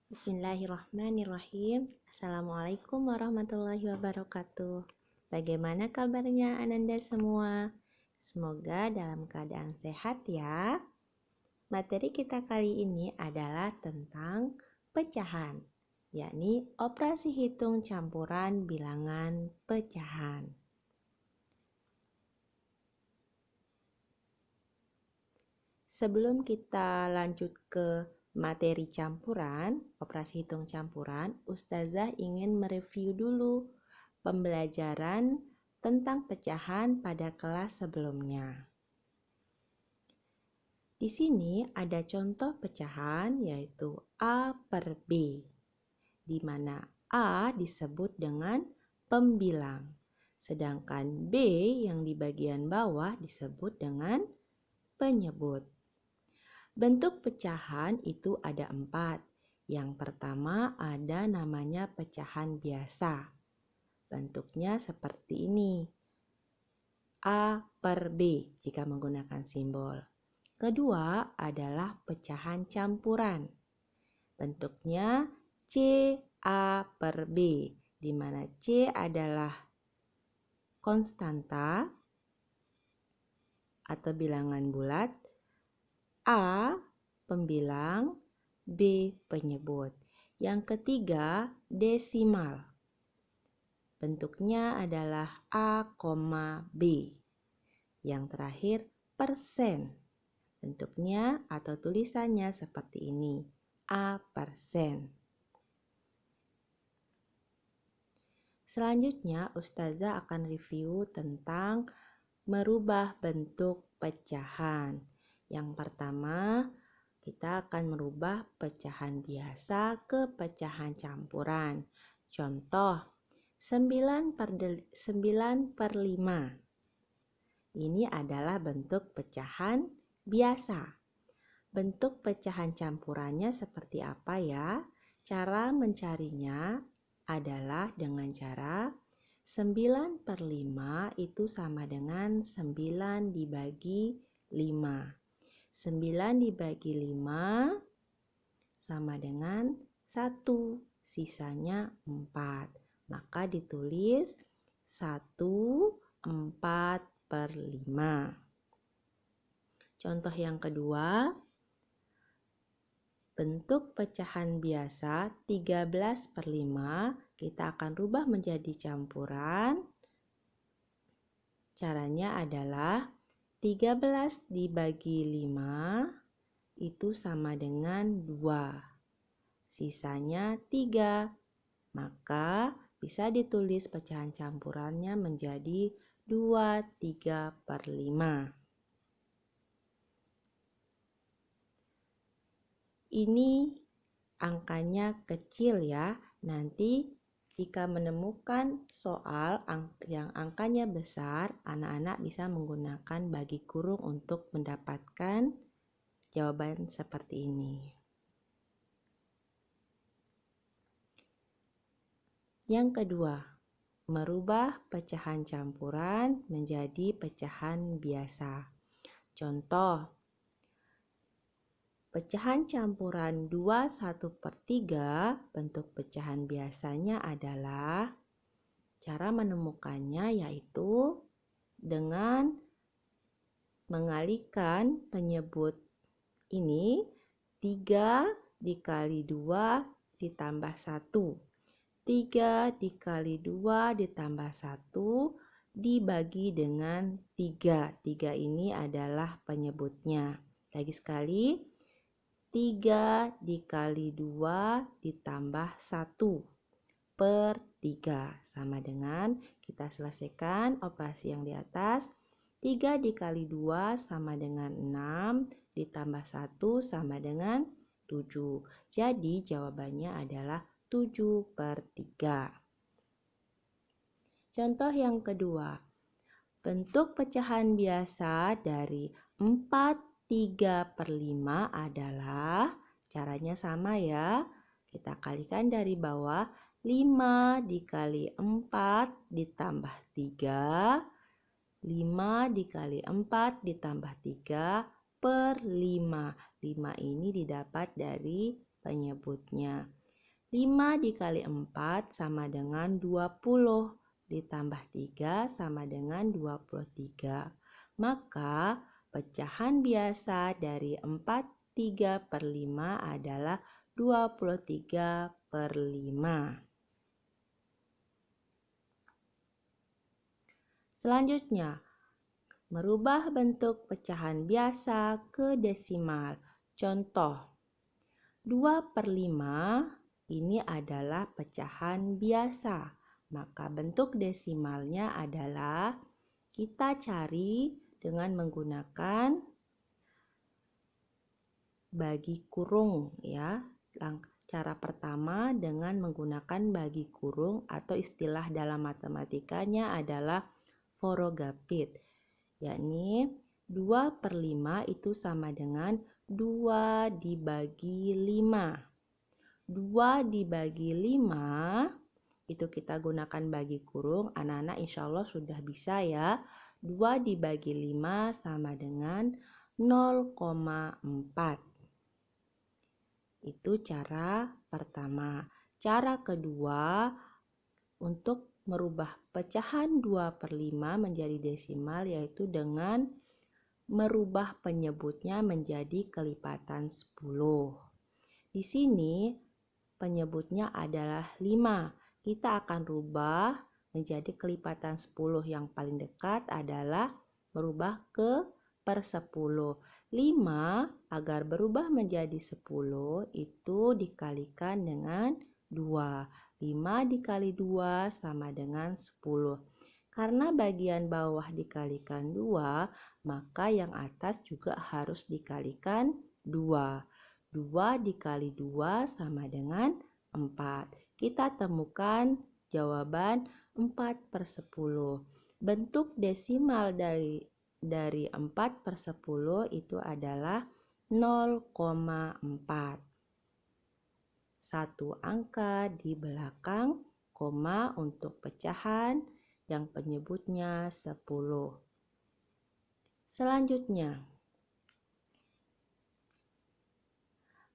Bismillahirrahmanirrahim. Assalamualaikum warahmatullahi wabarakatuh. Bagaimana kabarnya Ananda semua? Semoga dalam keadaan sehat ya. Materi kita kali ini adalah tentang pecahan, yakni operasi hitung campuran bilangan pecahan. Sebelum kita lanjut ke materi campuran, operasi hitung campuran, Ustazah ingin mereview dulu pembelajaran tentang pecahan pada kelas sebelumnya. Di sini ada contoh pecahan yaitu A per B, di mana A disebut dengan pembilang, sedangkan B yang di bagian bawah disebut dengan penyebut. Bentuk pecahan itu ada 4. Yang pertama ada namanya pecahan biasa. Bentuknya seperti ini. A per B jika menggunakan simbol. Kedua adalah pecahan campuran. Bentuknya C A per B, di mana C adalah konstanta atau bilangan bulat, A pembilang, B penyebut. Yang ketiga desimal. Bentuknya adalah A, B. Yang terakhir persen. Bentuknya atau tulisannya seperti ini, A persen. Selanjutnya Ustazah akan review tentang merubah bentuk pecahan. Yang pertama, kita akan merubah pecahan biasa ke pecahan campuran. Contoh, 9 per 5. Ini adalah bentuk pecahan biasa. Bentuk pecahan campurannya seperti apa ya? Cara mencarinya adalah dengan cara 9 per 5 itu sama dengan 9 dibagi 5. 9 dibagi 5 sama dengan 1, sisanya 4. Maka ditulis 1/4 per 5. Contoh yang kedua, bentuk pecahan biasa 13 per 5 kita akan rubah menjadi campuran. Caranya adalah 13 dibagi 5 itu sama dengan 2. Sisanya 3. Maka bisa ditulis pecahan campurannya menjadi 23 per 5. Ini angkanya kecil ya. Nanti jika menemukan soal yang angkanya besar, anak-anak bisa menggunakan bagi kurung untuk mendapatkan jawaban seperti ini. Yang kedua, merubah pecahan campuran menjadi pecahan biasa. Contoh, pecahan campuran 21/3, bentuk pecahan biasanya adalah, cara menemukannya yaitu dengan mengalihkan penyebut ini 3 dikali 2 ditambah 1. 3 dikali 2 ditambah 1 dibagi dengan 3. 3 ini adalah penyebutnya. Lagi sekali, 3 dikali 2 ditambah 1 per 3 sama dengan, kita selesaikan operasi yang di atas. 3 dikali 2 sama dengan 6 ditambah 1 sama dengan 7. Jadi jawabannya adalah 7 per 3. Contoh yang kedua, bentuk pecahan biasa dari 3 per 5 adalah, caranya sama ya, kita kalikan dari bawah, 5 dikali 4 ditambah 3, 5 dikali 4 ditambah 3 per 5. 5 ini didapat dari penyebutnya. 5 dikali 4 sama dengan 20. Ditambah 3 sama dengan 23. Maka pecahan biasa dari 43/5 adalah 23/5. Selanjutnya, merubah bentuk pecahan biasa ke desimal. Contoh, 2/5 ini adalah pecahan biasa. Maka bentuk desimalnya adalah kita cari dengan menggunakan bagi kurung ya. Cara pertama dengan menggunakan bagi kurung atau istilah dalam matematikanya adalah Forogapit, yakni 2/5 itu sama dengan 2 dibagi 5. 2 dibagi 5 itu kita gunakan bagi kurung. Anak-anak insya Allah sudah bisa ya. 2 dibagi 5 sama dengan 0,4. Itu cara pertama. Cara kedua, untuk merubah pecahan 2/5 menjadi desimal yaitu dengan merubah penyebutnya menjadi kelipatan 10. Di sini penyebutnya adalah 5. Kita akan rubah menjadi kelipatan 10. Yang paling dekat adalah merubah ke per 10. 5 agar berubah menjadi 10 itu dikalikan dengan 2. 5 dikali 2 sama dengan 10. Karena bagian bawah dikalikan 2, maka yang atas juga harus dikalikan 2. 2 dikali 2 sama dengan 4. Kita temukan jawaban 4/10. Bentuk desimal dari 4/10 itu adalah 0,4. Satu angka di belakang koma untuk pecahan yang penyebutnya 10. Selanjutnya,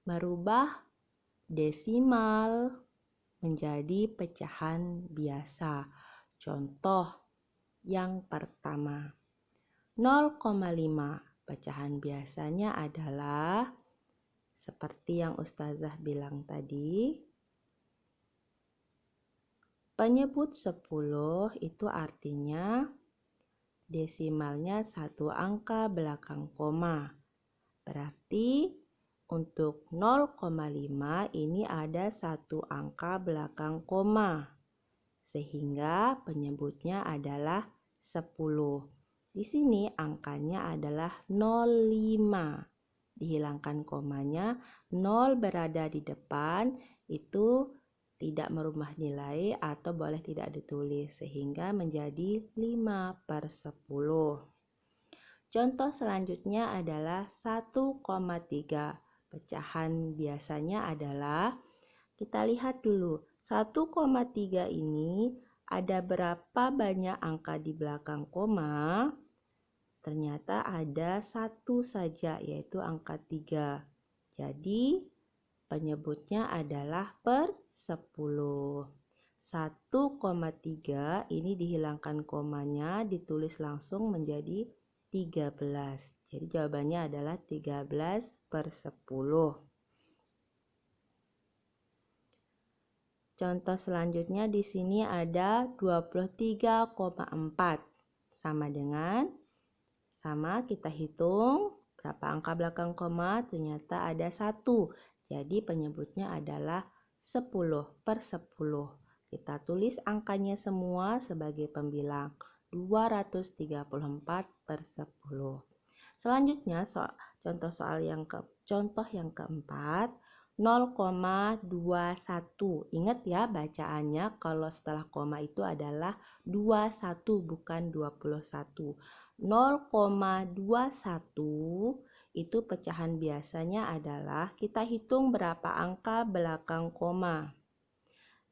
merubah desimal menjadi pecahan biasa. Contoh yang pertama, 0,5. Pecahan biasanya adalah seperti yang Ustazah bilang tadi, penyebut 10 itu artinya desimalnya satu angka belakang koma. Berarti untuk 0,5 ini ada satu angka belakang koma. Sehingga penyebutnya adalah 10. Di sini angkanya adalah 0,5. Dihilangkan komanya, 0 berada di depan, itu tidak merubah nilai atau boleh tidak ditulis sehingga menjadi 5/10. Contoh selanjutnya adalah 1,3. Pecahan biasanya adalah, kita lihat dulu, 1,3 ini ada berapa banyak angka di belakang koma? Ternyata ada satu saja, yaitu angka 3. Jadi penyebutnya adalah per 10. 1,3 ini dihilangkan komanya, ditulis langsung menjadi 13. Jadi jawabannya adalah 13/10. Contoh selanjutnya di sini ada 23,4 sama dengan kita hitung berapa angka belakang koma, ternyata ada 1. Jadi penyebutnya adalah 10/10. Kita tulis angkanya semua sebagai pembilang, 234/10. Selanjutnya contoh yang keempat, 0,21. Ingat ya bacaannya, kalau setelah koma itu adalah 21 bukan 21. 0,21 itu pecahan biasanya adalah kita hitung berapa angka belakang koma.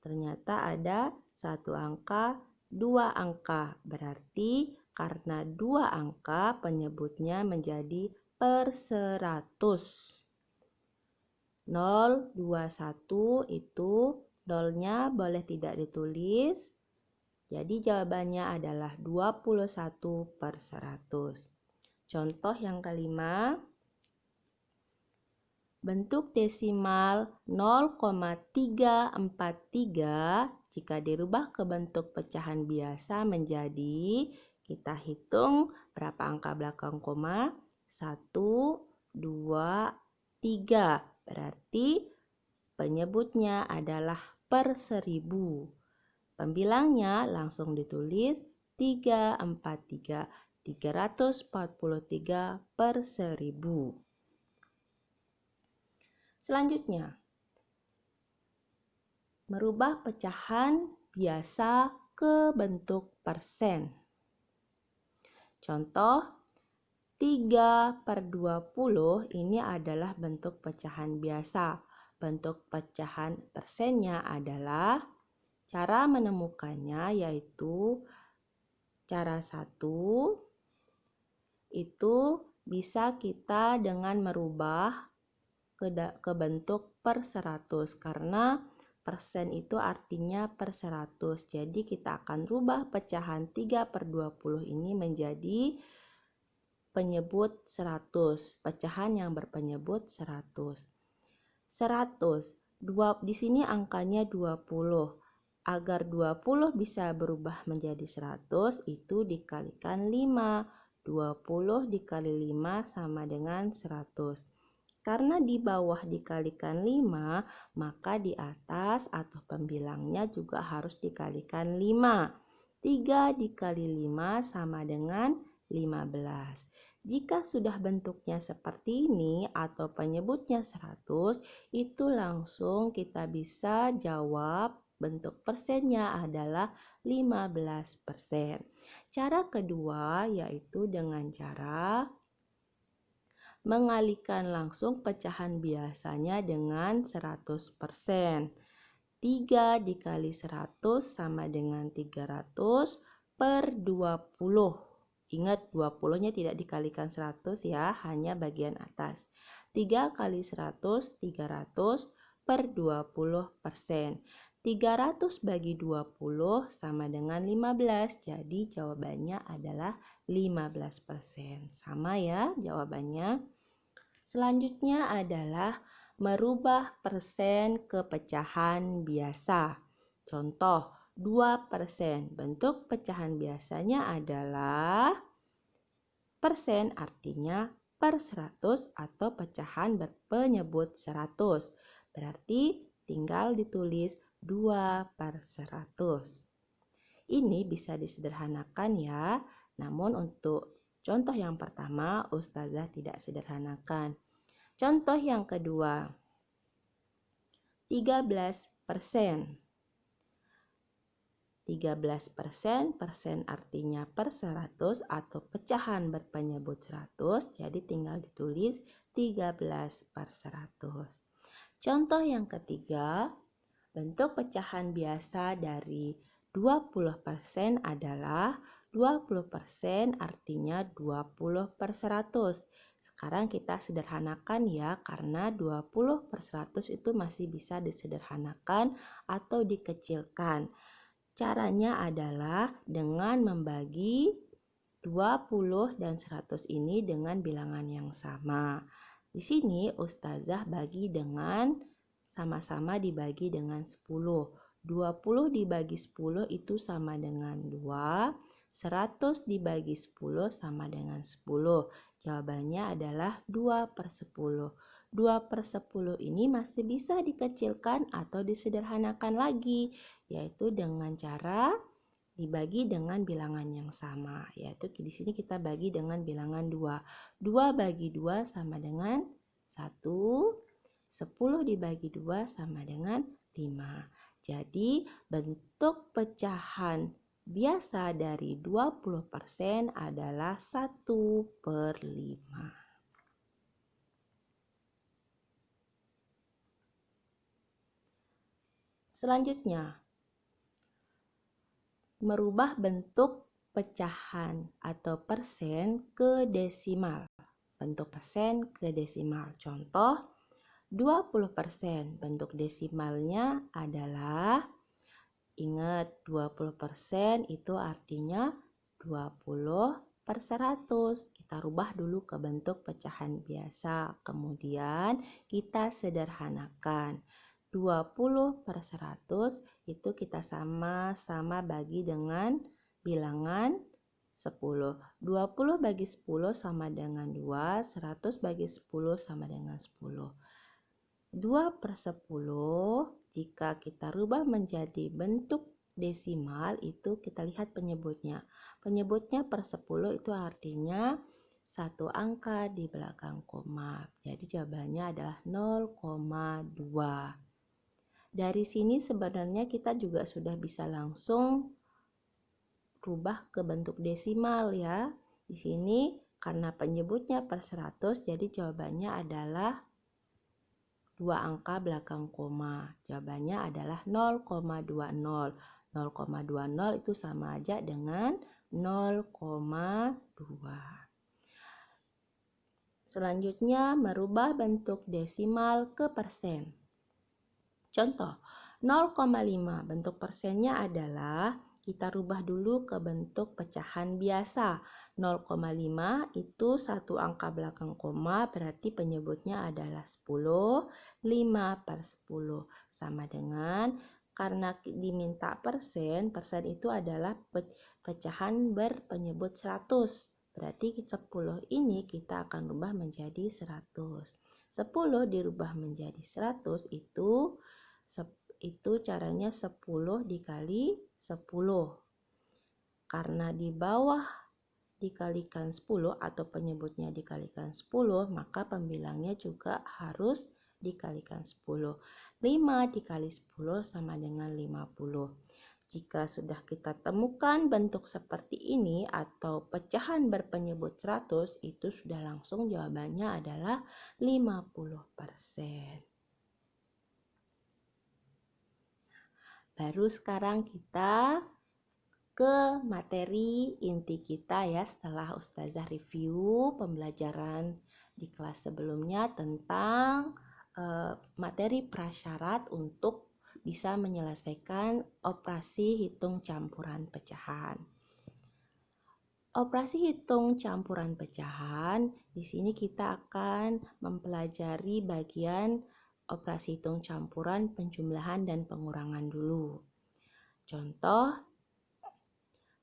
Ternyata ada satu angka, 2 angka. Berarti karena 2 angka penyebutnya menjadi per 100. 0,21 itu nolnya boleh tidak ditulis. Jadi jawabannya adalah 21/100. Contoh yang kelima, bentuk desimal 0,343 jika dirubah ke bentuk pecahan biasa menjadi, kita hitung berapa angka belakang koma, 1, 2, 3. Berarti penyebutnya adalah per 1000. Pembilangnya langsung ditulis 343, 343 per 1000. Selanjutnya, merubah pecahan biasa ke bentuk persen. Contoh, 3/20 ini adalah bentuk pecahan biasa. Bentuk pecahan persennya adalah, cara menemukannya yaitu cara 1 itu bisa kita dengan merubah ke bentuk per 100 karena persen itu artinya per 100. Jadi kita akan rubah pecahan 3/20 ini menjadi penyebut 100, pecahan yang berpenyebut 100. 100, di sini angkanya 20. Agar 20 bisa berubah menjadi 100, itu dikalikan 5. 20 dikali 5 sama dengan 100. Karena di bawah dikalikan 5, maka di atas atau pembilangnya juga harus dikalikan 5. 3 dikali 5 sama dengan 15. Jika sudah bentuknya seperti ini atau penyebutnya 100, itu langsung kita bisa jawab bentuk persennya adalah 15%. Cara kedua yaitu dengan cara mengalihkan langsung pecahan biasanya dengan 100%. 3 dikali 100 sama dengan 300 per 20. Ingat 20-nya tidak dikalikan 100 ya, hanya bagian atas. 3 kali 100, 300 per 20%. 300 bagi 20 sama dengan 15, jadi jawabannya adalah 15%. Sama ya jawabannya. Selanjutnya adalah merubah persen ke pecahan biasa. Contoh 2%. Bentuk pecahan biasanya adalah persen, artinya per 100 atau pecahan berpenyebut 100. Berarti tinggal ditulis 2/100. Ini bisa disederhanakan ya, namun untuk contoh yang pertama Ustazah tidak sederhanakan. Contoh yang kedua, 13%. 13%, persen artinya per 100 atau pecahan berpenyebut 100, jadi tinggal ditulis 13/100. Contoh yang ketiga, bentuk pecahan biasa dari 20% adalah 20% artinya 20/100. Sekarang kita sederhanakan ya, karena 20/100 itu masih bisa disederhanakan atau dikecilkan. Caranya adalah dengan membagi 20 dan 100 ini dengan bilangan yang sama. Di sini Ustazah bagi dengan sama-sama dibagi dengan 10. 20 dibagi 10 itu sama dengan 2. 100 dibagi 10 sama dengan 10. Jawabannya adalah 2/10. 2/10 ini masih bisa dikecilkan atau disederhanakan lagi, yaitu dengan cara dibagi dengan bilangan yang sama, yaitu di sini kita bagi dengan bilangan 2. 2 bagi 2 sama dengan 1. 10 dibagi 2 sama dengan 5. Jadi bentuk pecahan biasa dari 20% adalah 1/5. Selanjutnya, merubah bentuk pecahan atau persen ke desimal. Bentuk persen ke desimal. Contoh, 20%. Bentuk desimalnya adalah, ingat 20% itu artinya 20/100. Kita rubah dulu ke bentuk pecahan biasa. Kemudian kita sederhanakan. 20/100 itu kita sama-sama bagi dengan bilangan 10. 20 bagi 10 sama dengan 2, 100 bagi 10 sama dengan 10. 2/10 jika kita rubah menjadi bentuk desimal itu kita lihat penyebutnya. Penyebutnya per 10 itu artinya satu angka di belakang koma. Jadi jawabannya adalah 0,2. Dari sini sebenarnya kita juga sudah bisa langsung rubah ke bentuk desimal ya. Di sini karena penyebutnya per 100 jadi jawabannya adalah 2 angka belakang koma. Jawabannya adalah 0,20. 0,20 itu sama aja dengan 0,2. Selanjutnya merubah bentuk desimal ke persen. Contoh, 0,5 bentuk persennya adalah kita rubah dulu ke bentuk pecahan biasa. 0,5 itu satu angka belakang koma, berarti penyebutnya adalah 10. 5/10 sama dengan, karena diminta persen, persen itu adalah pecahan berpenyebut 100. Berarti 10 ini kita akan rubah menjadi 100. 10 dirubah menjadi 100 itu caranya 10 dikali 10. Karena di bawah dikalikan 10 atau penyebutnya dikalikan 10, maka pembilangnya juga harus dikalikan 10. 5 dikali 10 sama dengan 50. Jika sudah kita temukan bentuk seperti ini atau pecahan berpenyebut 100, itu sudah langsung jawabannya adalah 50%. Baru sekarang kita ke materi inti kita ya, setelah Ustazah review pembelajaran di kelas sebelumnya tentang materi prasyarat untuk bisa menyelesaikan operasi hitung campuran pecahan. Operasi hitung campuran pecahan, di sini kita akan mempelajari bagian operasi hitung campuran penjumlahan dan pengurangan dulu. Contoh,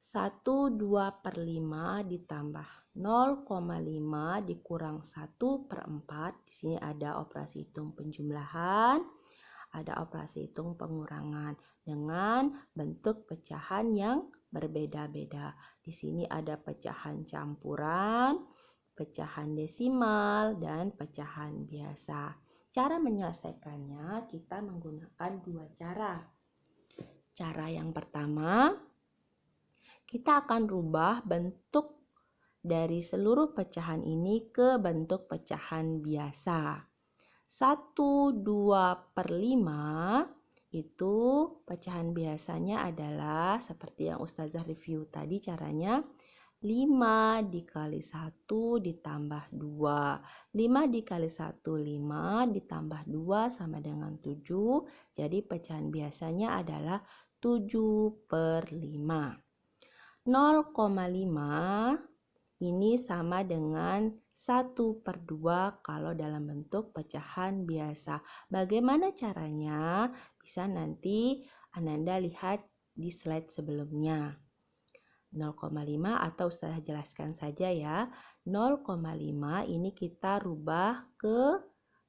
1/2/5 ditambah 0,5 dikurang 1/4. Di sini ada operasi hitung penjumlahan, ada operasi hitung pengurangan dengan bentuk pecahan yang berbeda-beda. Di sini ada pecahan campuran, pecahan desimal, dan pecahan biasa. Cara menyelesaikannya kita menggunakan dua cara. Cara yang pertama, kita akan rubah bentuk dari seluruh pecahan ini ke bentuk pecahan biasa. 1/2/5 itu pecahan biasanya adalah seperti yang Ustazah review tadi caranya. 5 dikali 1 ditambah 2. 5 dikali 1, 5 ditambah 2 sama dengan 7. Jadi pecahan biasanya adalah 7/5. 0,5 ini sama dengan 1/2 kalau dalam bentuk pecahan biasa. Bagaimana caranya? Bisa nanti Ananda lihat di slide sebelumnya. 0,5 atau saya jelaskan saja ya. 0,5 ini kita rubah ke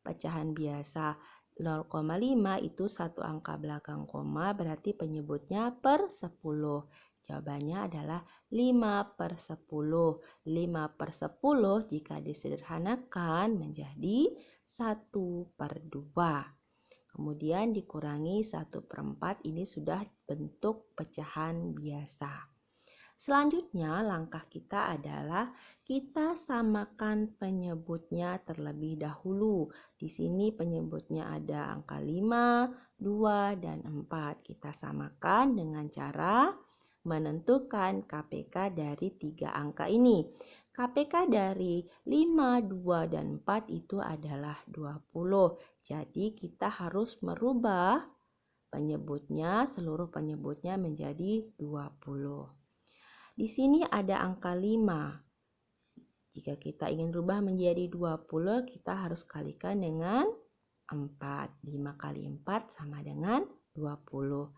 pecahan biasa. 0,5 itu satu angka belakang koma, berarti penyebutnya per 10. Jawabannya adalah 5/10. 5/10 jika disederhanakan menjadi 1/2. Kemudian dikurangi 1/4, ini sudah bentuk pecahan biasa. Selanjutnya langkah kita adalah kita samakan penyebutnya terlebih dahulu. Di sini penyebutnya ada angka 5, 2, dan 4. Kita samakan dengan cara menentukan KPK dari 3 angka ini. KPK dari 5, 2, dan 4 itu adalah 20. Jadi kita harus merubah penyebutnya, seluruh penyebutnya menjadi 20. Di sini ada angka 5. Jika kita ingin rubah menjadi 20, kita harus kalikan dengan 4. 5 kali 4 sama dengan 20.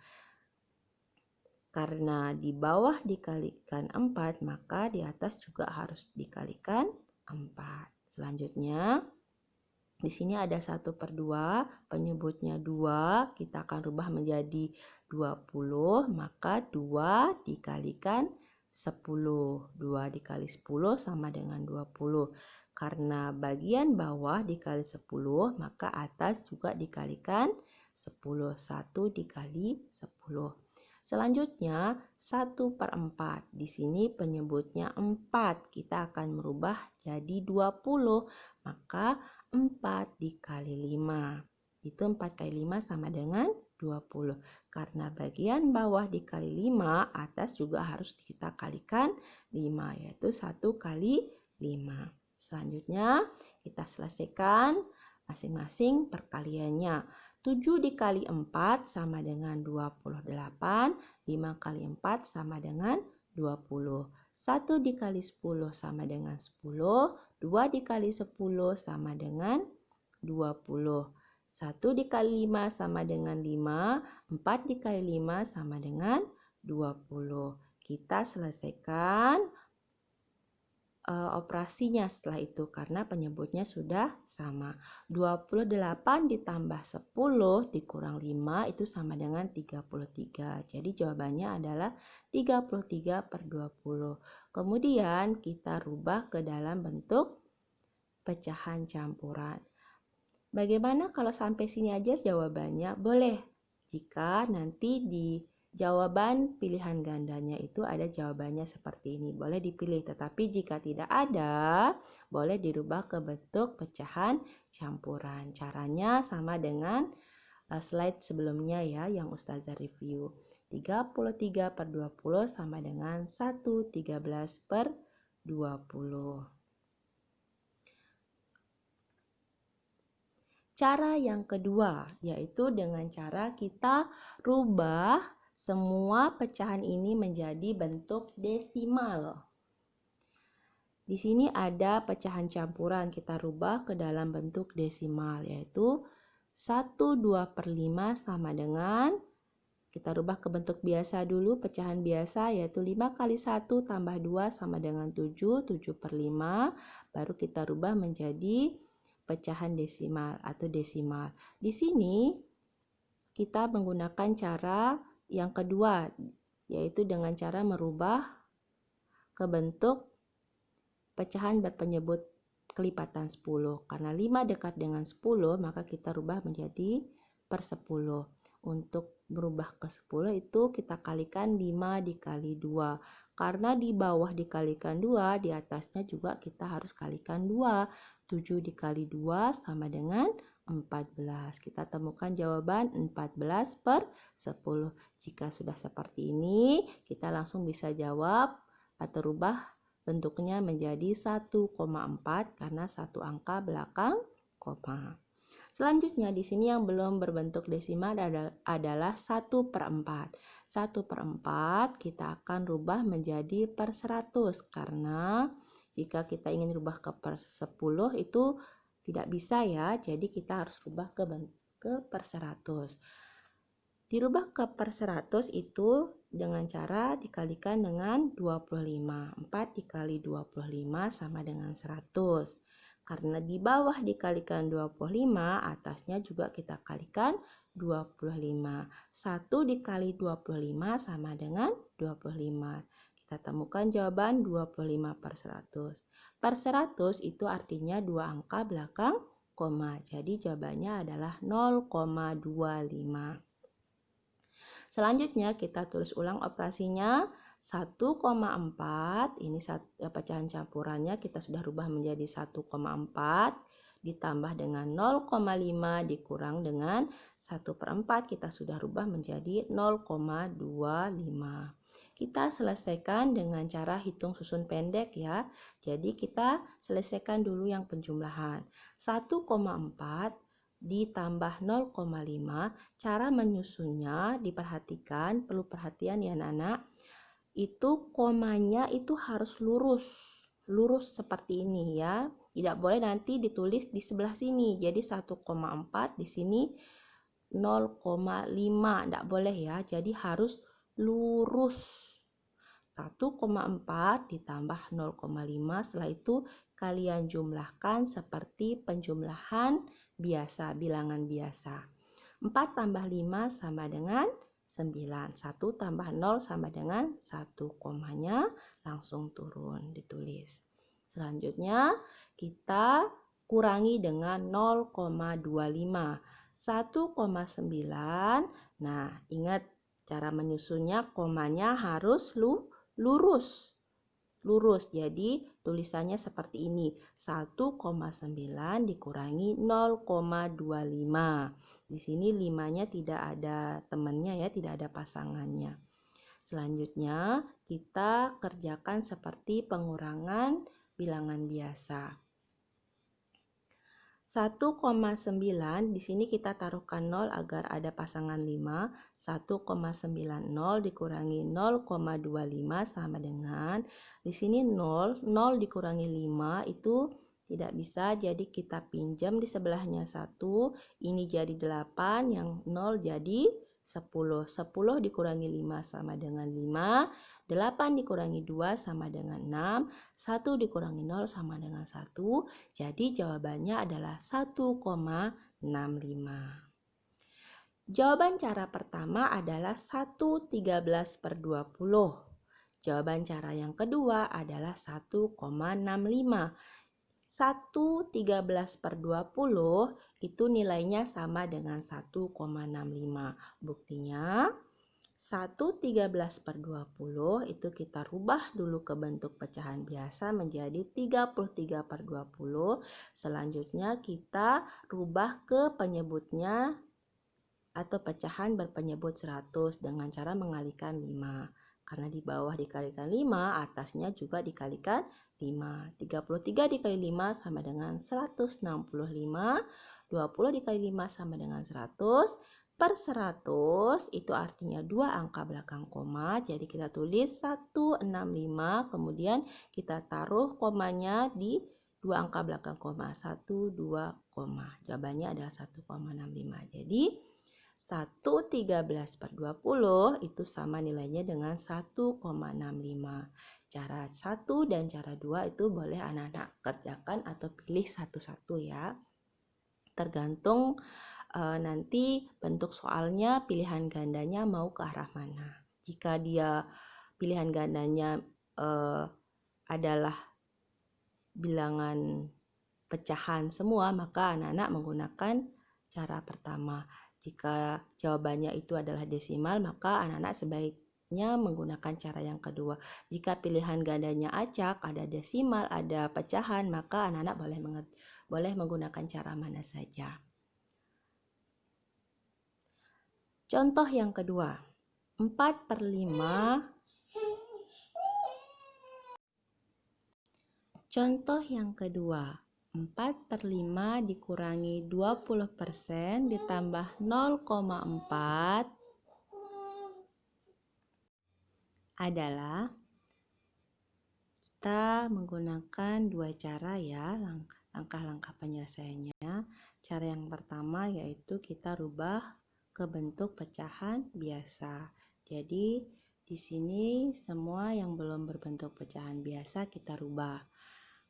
Karena di bawah dikalikan 4, maka di atas juga harus dikalikan 4. Selanjutnya, di sini ada 1/2, penyebutnya 2, kita akan rubah menjadi 20, maka 2 dikalikan 10. 2 dikali 10 sama dengan 20. Karena bagian bawah dikali 10, maka atas juga dikalikan 10. 1 dikali 10. Selanjutnya 1/4. Di sini penyebutnya 4. Kita akan merubah jadi 20. Maka 4 dikali 5. Itu 4 kali 5 sama dengan 20. Karena bagian bawah dikali 5, atas juga harus kita kalikan 5, yaitu 1 kali 5. Selanjutnya kita selesaikan masing-masing perkaliannya. 7 dikali 4 sama dengan 28, 5 kali 4 sama dengan 20. 1 dikali 10 sama dengan 10, 2 dikali 10 sama dengan 20. 1 dikali 5 sama dengan 5, 4 dikali 5 sama dengan 20. Kita selesaikan operasinya setelah itu karena penyebutnya sudah sama. 28 ditambah 10 dikurang 5 itu sama dengan 33. Jadi jawabannya adalah 33/20. Kemudian kita rubah ke dalam bentuk pecahan campuran. Bagaimana kalau sampai sini aja jawabannya? Boleh. Jika nanti di jawaban pilihan gandanya itu ada jawabannya seperti ini, boleh dipilih. Tetapi jika tidak ada, boleh dirubah ke bentuk pecahan campuran. Caranya sama dengan slide sebelumnya ya, yang Ustazah review. 33/20 sama dengan 1/13/20. Cara yang kedua, yaitu dengan cara kita rubah semua pecahan ini menjadi bentuk desimal. Di sini ada pecahan campuran, kita rubah ke dalam bentuk desimal, yaitu 1/2/5 sama dengan, kita rubah ke bentuk biasa dulu, pecahan biasa, yaitu 5 kali 1 tambah 2 sama dengan 7, 7/5, baru kita rubah menjadi pecahan desimal atau desimal. Di sini kita menggunakan cara yang kedua, yaitu dengan cara merubah ke bentuk pecahan berpenyebut kelipatan 10. Karena 5 dekat dengan 10, maka kita rubah menjadi per 10. Untuk berubah ke 10 itu kita kalikan 5 dikali 2. Karena di bawah dikalikan 2, di atasnya juga kita harus kalikan 2. 7 dikali 2 sama dengan 14. Kita temukan jawaban 14/10. Jika sudah seperti ini, kita langsung bisa jawab atau rubah bentuknya menjadi 1,4 karena satu angka belakang koma. Selanjutnya di sini yang belum berbentuk desimal adalah 1/4. 1/4 kita akan rubah menjadi per 100 karena jika kita ingin rubah ke per 10 itu tidak bisa ya. Jadi kita harus rubah ke per 100. Dirubah ke per 100 itu dengan cara dikalikan dengan 25. 4 dikali 25 sama dengan 100. Karena di bawah dikalikan 25, atasnya juga kita kalikan 25. 1 dikali 25 sama dengan 25. Kita temukan jawaban 25/100. Per 100 itu artinya dua angka belakang koma. Jadi jawabannya adalah 0,25. Selanjutnya kita tulis ulang operasinya. 1,4 ini pecahan campurannya kita sudah rubah menjadi 1,4 ditambah dengan 0,5 dikurang dengan 1/4 kita sudah rubah menjadi 0,25. kita selesaikan dengan cara hitung susun pendek ya. Jadi kita selesaikan dulu yang penjumlahan. 1,4 ditambah 0,5, cara menyusunnya diperhatikan, perlu perhatian ya anak-anak. Itu komanya itu harus lurus seperti ini ya. Tidak boleh nanti ditulis di sebelah sini. Jadi 1,4 di sini 0,5, tidak boleh ya. Jadi harus lurus. 1,4 ditambah 0,5, setelah itu kalian jumlahkan seperti penjumlahan biasa, bilangan biasa. 4 tambah 5 sama dengan 9. 1 tambah 0 sama dengan 1, komanya langsung turun ditulis. Selanjutnya kita kurangi dengan 0,25. 1,9. Nah, ingat cara menyusunnya, komanya harus lurus. Jadi tulisannya seperti ini. 1,9 dikurangi 0,25. Di sini 5-nya tidak ada temannya ya, tidak ada pasangannya. Selanjutnya kita kerjakan seperti pengurangan bilangan biasa. 1,9 di sini kita taruhkan 0 agar ada pasangan 5. 1,90 dikurangi 0,25 sama dengan, di sini 0 dikurangi 5 itu tidak bisa, jadi kita pinjam di sebelahnya 1, ini jadi 8, yang 0 jadi 10. 10 dikurangi 5 sama dengan 5, 8 dikurangi 2 sama dengan 6, 1 dikurangi 0 sama dengan 1, jadi jawabannya adalah 1,65. Jawaban cara pertama adalah 1/13/20. Jawaban cara yang kedua adalah 1,65. 1/13/20 itu nilainya sama dengan 1,65. Buktinya 1/13/20 itu kita rubah dulu ke bentuk pecahan biasa menjadi 33/20. Selanjutnya kita rubah ke penyebutnya atau pecahan berpenyebut 100 dengan cara mengalihkan 5. Karena di bawah dikalikan 5, atasnya juga dikalikan 5. 33 dikali 5 sama dengan 165. 20 dikali 5 sama dengan 100. Per 100 itu artinya 2 angka belakang koma. Jadi kita tulis 165, kemudian kita taruh komanya di 2 angka belakang koma. 1, 2, koma. Jawabannya adalah 1,65. Jadi 1/13/20 itu sama nilainya dengan 1,65. Cara 1 dan cara 2 itu boleh anak-anak kerjakan atau pilih satu-satu ya. Tergantung nanti bentuk soalnya, pilihan gandanya mau ke arah mana. Jika dia pilihan gandanya adalah bilangan pecahan semua, maka anak-anak menggunakan cara pertama. Jika jawabannya itu adalah desimal, maka anak-anak sebaiknya menggunakan cara yang kedua. Jika pilihan gandanya acak, ada desimal, ada pecahan, maka anak-anak boleh menggunakan cara mana saja. Contoh yang kedua, 4/5. Contoh yang kedua, 4/5 dikurangi 20% ditambah 0,4 adalah, kita menggunakan dua cara ya, langkah-langkah penyelesaiannya. Cara yang pertama yaitu kita rubah ke bentuk pecahan biasa. Jadi di sini semua yang belum berbentuk pecahan biasa kita rubah.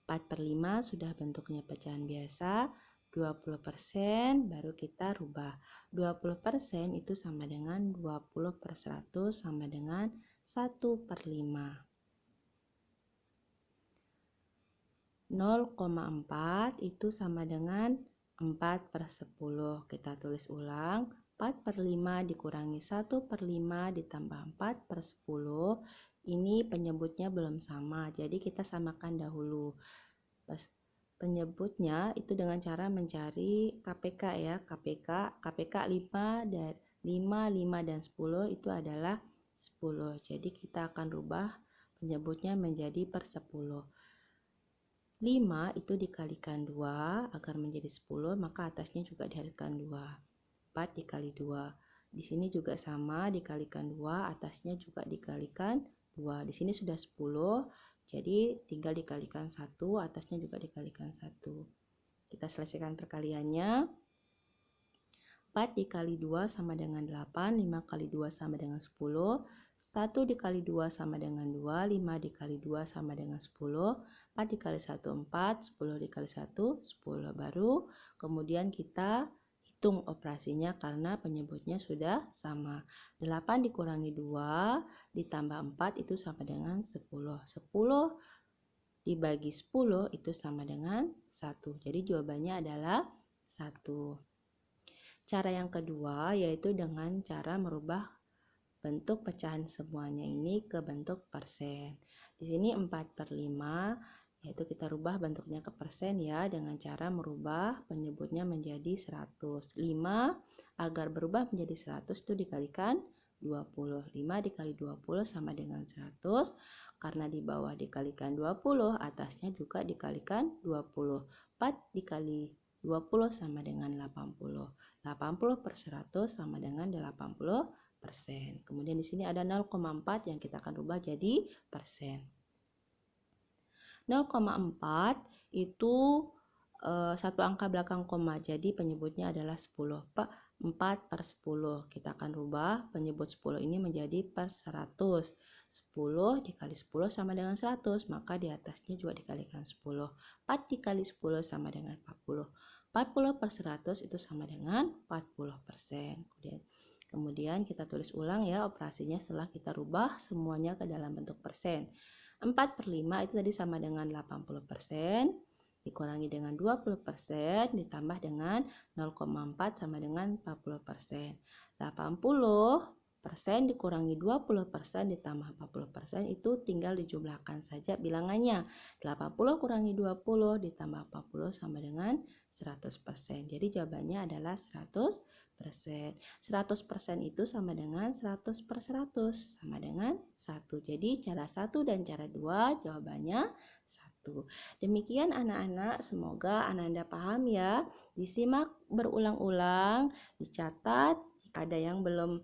4/5 sudah bentuknya pecahan biasa, 20% baru kita rubah. 20% itu sama dengan 20/100 sama dengan 1/5. 0,4 itu sama dengan 4/10. Kita tulis ulang, 4/5 dikurangi 1/5 ditambah 4/10. Ini penyebutnya belum sama, jadi kita samakan dahulu. Penyebutnya itu dengan cara mencari KPK ya, KPK 5, 5, dan 10 itu adalah 10. Jadi kita akan rubah penyebutnya menjadi per 10. 5 itu dikalikan 2 agar menjadi 10, maka atasnya juga dikalikan 2. 4 dikali 2. Di sini juga sama, dikalikan 2, atasnya juga dikalikan 2. Di sini sudah 10, jadi tinggal dikalikan 1, atasnya juga dikalikan 1. Kita selesaikan perkaliannya. 4 dikali 2 sama dengan 8, 5 kali 2 sama dengan 10, 1 dikali 2 sama dengan 2, 5 dikali 2 sama dengan 10, 4 dikali 1, 4, 10 dikali 1, 10. Baru kemudian kita hitung operasinya karena penyebutnya sudah sama. 8 dikurangi 2 ditambah 4 itu sama dengan 10. 10 dibagi 10 itu sama dengan 1. Jadi jawabannya adalah 1. Cara yang kedua yaitu dengan cara merubah bentuk pecahan semuanya ini ke bentuk persen. Di sini 4/5 yaitu kita rubah bentuknya ke persen ya dengan cara merubah penyebutnya menjadi 100. 5 agar berubah menjadi 100 itu dikalikan 20. 5 dikali 20 sama dengan 100. Karena di bawah dikalikan 20, atasnya juga dikalikan 20. 4 dikali 20 sama dengan 80. 80 per 100 sama dengan 80%. Kemudian di sini ada 0,4 yang kita akan rubah jadi persen. 0,4 itu satu angka belakang koma, jadi penyebutnya adalah 10. 4 per 10. Kita akan rubah penyebut 10 ini menjadi per 100. 10 dikali 10 sama dengan 100, maka di atasnya juga dikalikan 10. 4 dikali 10 sama dengan 40. 40 per 100 itu sama dengan 40%. Kemudian kita tulis ulang ya operasinya setelah kita rubah semuanya ke dalam bentuk persen. 4/5 itu tadi sama dengan 80%, dikurangi dengan 20%, ditambah dengan 0,4 sama dengan 40%. 80% dikurangi 20% ditambah 40% itu tinggal dijumlahkan saja bilangannya. 80 kurangi 20 ditambah 40 sama dengan 100%. Jadi jawabannya adalah 100%. 100% itu sama dengan 100 per 100 sama dengan 1. Jadi cara 1 dan cara 2 jawabannya 1. Demikian anak-anak, semoga anak-anak paham ya. Disimak berulang-ulang, dicatat jika ada yang belum,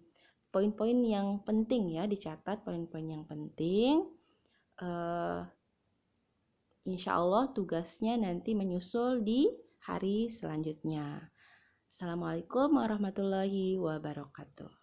poin-poin yang penting ya, dicatat poin-poin yang penting. Insya Allah tugasnya nanti menyusul di hari selanjutnya. Assalamualaikum warahmatullahi wabarakatuh.